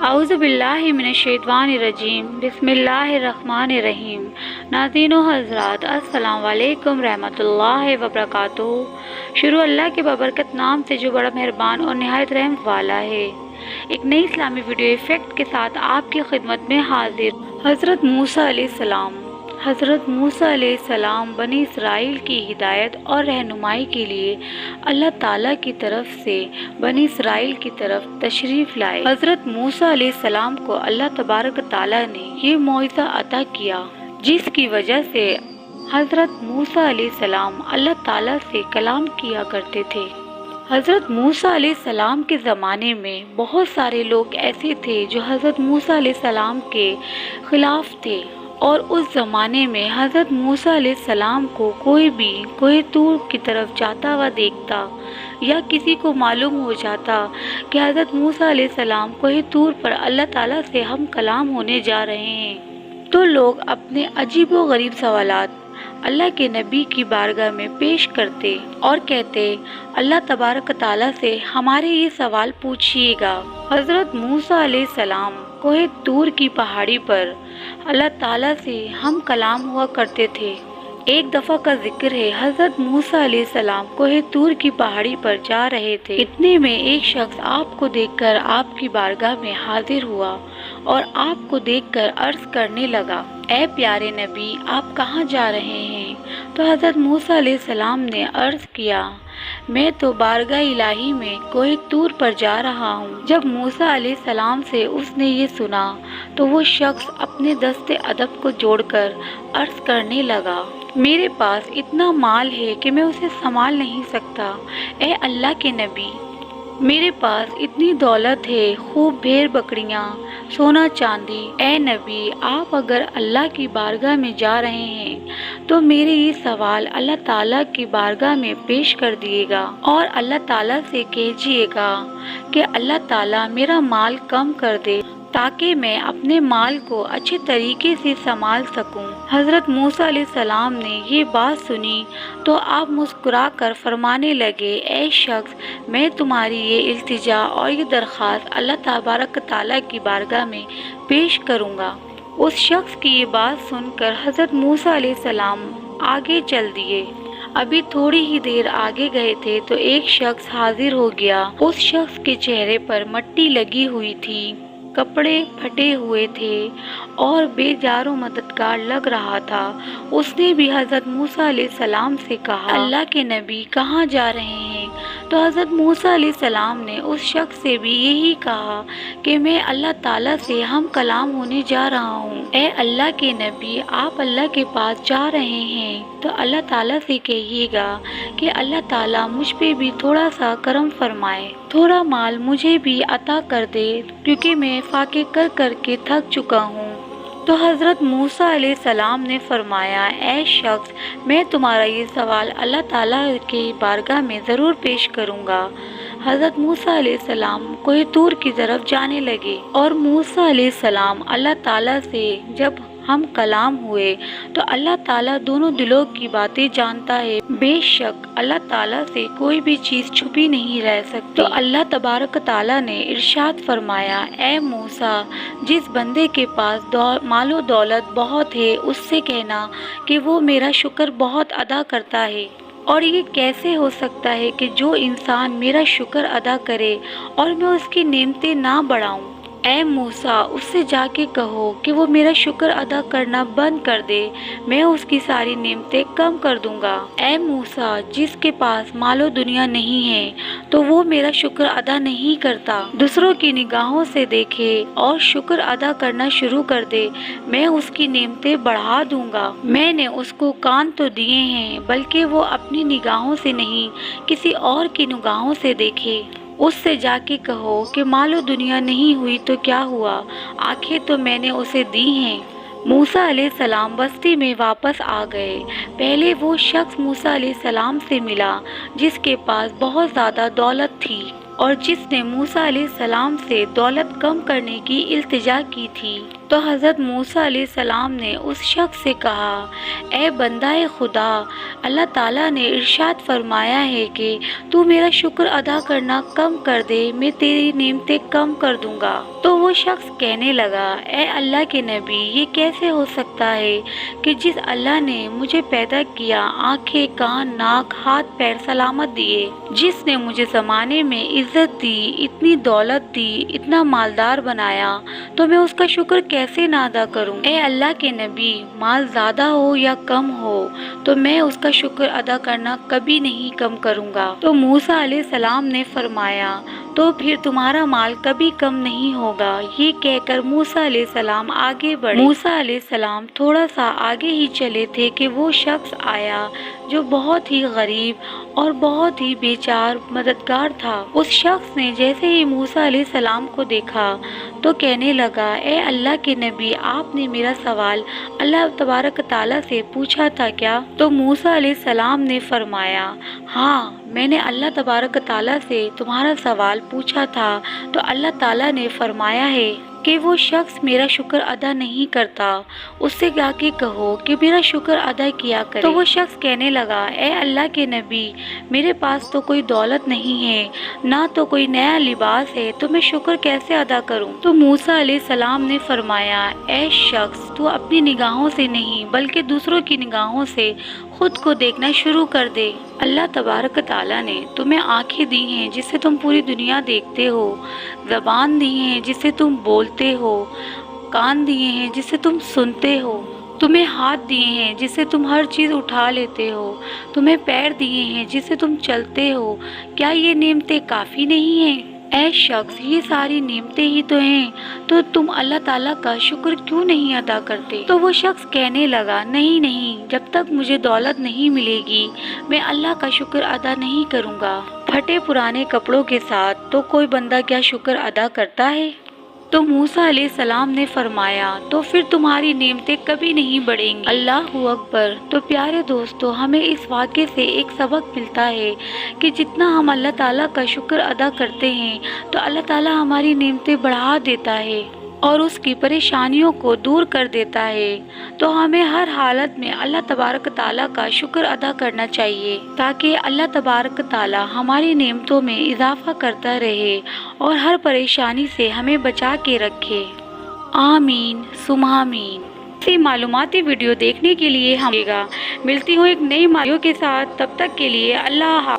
اعوذ باللہ من الشیطان الرجیم بسم اللہ الرحمن الرحیم۔ ناظرین و حضرات السلام علیکم رحمۃ اللہ وبرکاتہ۔ شروع اللہ کے بابرکت نام سے جو بڑا مہربان اور نہایت رحم والا ہے۔ ایک نئی اسلامی ویڈیو ایفیکٹ کے ساتھ آپ کی خدمت میں حاضر۔ حضرت موسیٰ علیہ السلام حضرت موسیٰ علیہ السلام بنی اسرائیل کی ہدایت اور رہنمائی کے لیے اللہ تعالیٰ کی طرف سے بنی اسرائیل کی طرف تشریف لائے۔ حضرت موسیٰ علیہ السلام کو اللہ تبارک تعالیٰ نے یہ معجزہ عطا کیا جس کی وجہ سے حضرت موسیٰ علیہ السلام اللہ تعالیٰ سے کلام کیا کرتے تھے۔ حضرت موسیٰ علیہ السلام کے زمانے میں بہت سارے لوگ ایسے تھے جو حضرت موسیٰ علیہ السلام کے خلاف تھے، اور اس زمانے میں حضرت موسیٰ علیہ السلام کو کوئی بھی کوہ طور کی طرف جاتا ہوا دیکھتا یا کسی کو معلوم ہو جاتا کہ حضرت موسیٰ علیہ السلام کوہ طور پر اللہ تعالیٰ سے ہم کلام ہونے جا رہے ہیں، تو لوگ اپنے عجیب و غریب سوالات اللہ کے نبی کی بارگاہ میں پیش کرتے اور کہتے، اللہ تبارک تعالیٰ سے ہمارے یہ سوال پوچھیے گا۔ حضرت موسیٰ علیہ السلام کوہ طور کی پہاڑی پر اللہ تعالیٰ سے ہم کلام ہوا کرتے تھے۔ ایک دفعہ کا ذکر ہے، حضرت موسیٰ علیہ السلام کوہ طور کی پہاڑی پر جا رہے تھے، اتنے میں ایک شخص آپ کو دیکھ کر آپ کی بارگاہ میں حاضر ہوا اور آپ کو دیکھ کر عرض کرنے لگا، اے پیارے نبی، آپ کہاں جا رہے ہیں؟ تو حضرت موسیٰ علیہ السلام نے عرض کیا، میں تو بارگاہ الہی میں کوہ طور پر جا رہا ہوں۔ جب موسیٰ علیہ السلام سے اس نے یہ سنا تو وہ شخص اپنے دست ادب کو جوڑ کر عرض کرنے لگا، میرے پاس اتنا مال ہے کہ میں اسے سنبھال نہیں سکتا۔ اے اللہ کے نبی، میرے پاس اتنی دولت ہے، خوب بھیڑ بکریاں، سونا چاندی۔ اے نبی، آپ اگر اللہ کی بارگاہ میں جا رہے ہیں تو میرے یہ سوال اللہ تعالیٰ کی بارگاہ میں پیش کر دیے گا اور اللہ تعالیٰ سے کہیے گا کہ اللہ تعالیٰ میرا مال کم کر دے تاکہ میں اپنے مال کو اچھے طریقے سے سنبھال سکوں۔ حضرت موسیٰ علیہ السلام نے یہ بات سنی تو آپ مسکرا کر فرمانے لگے، اے شخص، میں تمہاری یہ التجا اور یہ درخواست اللہ تبارک تعالیٰ کی بارگاہ میں پیش کروں گا۔ اس شخص کی یہ بات سن کر حضرت موسیٰ علیہ السلام آگے چل دیے۔ ابھی تھوڑی ہی دیر آگے گئے تھے تو ایک شخص حاضر ہو گیا۔ اس شخص کے چہرے پر مٹی لگی ہوئی تھی، کپڑے پھٹے ہوئے تھے اور بے جار و مددگار لگ رہا تھا۔ اس نے بھی حضرت موسیٰ علیہ السلام سے کہا، اللہ کے نبی کہاں جا رہے ہیں؟ تو حضرت موسیٰ علیہ السلام نے اس شخص سے بھی یہی کہا کہ میں اللہ تعالیٰ سے ہم کلام ہونے جا رہا ہوں۔ اے اللہ کے نبی، آپ اللہ کے پاس جا رہے ہیں تو اللہ تعالیٰ سے کہیے گا کہ اللہ تعالیٰ مجھ پہ بھی تھوڑا سا کرم فرمائے، تھوڑا مال مجھے بھی عطا کر دے، کیونکہ میں فاقے کر کر کے تھک چکا ہوں۔ تو حضرت موسیٰ علیہ السلام نے فرمایا، اے شخص، میں تمہارا یہ سوال اللہ تعالیٰ کی بارگاہ میں ضرور پیش کروں گا۔ حضرت موسیٰ علیہ السلام کوہ طور کی طرف جانے لگے اور موسیٰ علیہ السلام اللہ تعالیٰ سے جب ہم کلام ہوئے تو اللہ تعالیٰ دونوں دلوں کی باتیں جانتا ہے، بے شک اللہ تعالیٰ سے کوئی بھی چیز چھپی نہیں رہ سکتی۔ تو اللہ تبارک تعالیٰ نے ارشاد فرمایا، اے موسیٰ، جس بندے کے پاس مال و دولت بہت ہے اس سے کہنا کہ وہ میرا شکر بہت ادا کرتا ہے، اور یہ کیسے ہو سکتا ہے کہ جو انسان میرا شکر ادا کرے اور میں اس کی نعمتیں نہ بڑھاؤں۔ اے موسیٰ، اس سے جا کے کہو کہ وہ میرا شکر ادا کرنا بند کر دے، میں اس کی ساری نعمتیں کم کر دوں گا۔ اے موسیٰ، جس کے پاس مال و دنیا نہیں ہے تو وہ میرا شکر ادا نہیں کرتا، دوسروں کی نگاہوں سے دیکھے اور شکر ادا کرنا شروع کر دے، میں اس کی نعمتیں بڑھا دوں گا۔ میں نے اس کو کان تو دیے ہیں، بلکہ وہ اپنی نگاہوں سے نہیں کسی اور کی نگاہوں سے دیکھے۔ اس سے جا کے کہو کہ مال و دنیا نہیں ہوئی تو کیا ہوا، آنکھیں تو میں نے اسے دی ہیں۔ موسیٰ علیہ السلام بستی میں واپس آ گئے۔ پہلے وہ شخص موسیٰ علیہ السلام سے ملا جس کے پاس بہت زیادہ دولت تھی اور جس نے موسیٰ علیہ السلام سے دولت کم کرنے کی التجا کی تھی۔ تو حضرت موسیٰ علیہ السلام نے اس شخص سے کہا، اے بندہ خدا، اللہ تعالیٰ نے ارشاد فرمایا ہے کہ تو میرا شکر ادا کرنا کم کر دے، میں تیری نعمتیں کم کر دوں گا۔ تو وہ شخص کہنے لگا، اے اللہ کے نبی، یہ کیسے ہو سکتا ہے کہ جس اللہ نے مجھے پیدا کیا، آنکھیں، کان، ناک، ہاتھ، پیر سلامت دیے، جس نے مجھے زمانے میں عزت دی، اتنی دولت دی، اتنا مالدار بنایا، تو میں اس کا شکر کیسے نہ ادا کروں؟ اے اللہ کے نبی، مال زیادہ ہو یا کم ہو تو میں اس کا شکر ادا کرنا کبھی نہیں کم کروں گا۔ تو موسیٰ علیہ السلام نے فرمایا، تو پھر تمہارا مال کبھی کم نہیں ہوگا۔ یہ کہہ کر موسیٰ علیہ السلام آگے بڑھے۔ موسیٰ علیہ السلام تھوڑا سا آگے ہی چلے تھے کہ وہ شخص آیا جو بہت ہی غریب اور بہت ہی بیچار مددگار تھا۔ اس شخص نے جیسے ہی موسیٰ علیہ السلام کو دیکھا تو کہنے لگا، اے اللہ کے نبی، آپ نے میرا سوال اللہ تبارک تعالیٰ سے پوچھا تھا کیا؟ تو موسیٰ علیہ السلام نے فرمایا، ہاں، میں نے اللہ تبارک تعالیٰ سے تمہارا سوال پوچھا تھا، تو اللہ تعالیٰ نے فرمایا ہے کہ وہ شخص میرا شکر ادا نہیں کرتا، اس سے جا کے کہو کہ میرا شکر ادا کیا کرے۔ تو وہ شخص کہنے لگا، اے اللہ کے نبی، میرے پاس تو کوئی دولت نہیں ہے، نہ تو کوئی نیا لباس ہے، تو میں شکر کیسے ادا کروں؟ تو موسیٰ علیہ السلام نے فرمایا، اے شخص، تو اپنی نگاہوں سے نہیں بلکہ دوسروں کی نگاہوں سے خود کو دیکھنا شروع کر دے۔ اللہ تبارک تعالیٰ نے تمہیں آنکھیں دی ہیں جس سے تم پوری دنیا دیکھتے ہو، زبان دی ہیں جس سے تم بولتے ہو، کان دیے ہیں جس سے تم سنتے ہو، تمہیں ہاتھ دیے ہیں جس سے تم ہر چیز اٹھا لیتے ہو، تمہیں پیر دیے ہیں جس سے تم چلتے ہو، کیا یہ نعمتیں کافی نہیں ہیں؟ اے شخص، یہ ساری نعمتیں ہی تو ہیں، تو تم اللہ تعالیٰ کا شکر کیوں نہیں ادا کرتے؟ تو وہ شخص کہنے لگا، نہیں نہیں، جب تک مجھے دولت نہیں ملے گی میں اللہ کا شکر ادا نہیں کروں گا۔ پھٹے پرانے کپڑوں کے ساتھ تو کوئی بندہ کیا شکر ادا کرتا ہے؟ تو موسیٰ علیہ السلام نے فرمایا، تو پھر تمہاری نعمتیں کبھی نہیں بڑھیں گی۔ اللہ اکبر۔ تو پیارے دوستو، ہمیں اس واقعے سے ایک سبق ملتا ہے کہ جتنا ہم اللہ تعالیٰ کا شکر ادا کرتے ہیں تو اللہ تعالیٰ ہماری نعمتیں بڑھا دیتا ہے اور اس کی پریشانیوں کو دور کر دیتا ہے۔ تو ہمیں ہر حالت میں اللہ تبارک تعالیٰ کا شکر ادا کرنا چاہیے تاکہ اللہ تبارک تعالیٰ ہماری نعمتوں میں اضافہ کرتا رہے اور ہر پریشانی سے ہمیں بچا کے رکھے۔ آمین ثم آمین۔ اسی معلوماتی ویڈیو دیکھنے کے لیے ملتی ہوں ایک نئی ویڈیو کے ساتھ، تب تک کے لیے اللہ حافظ۔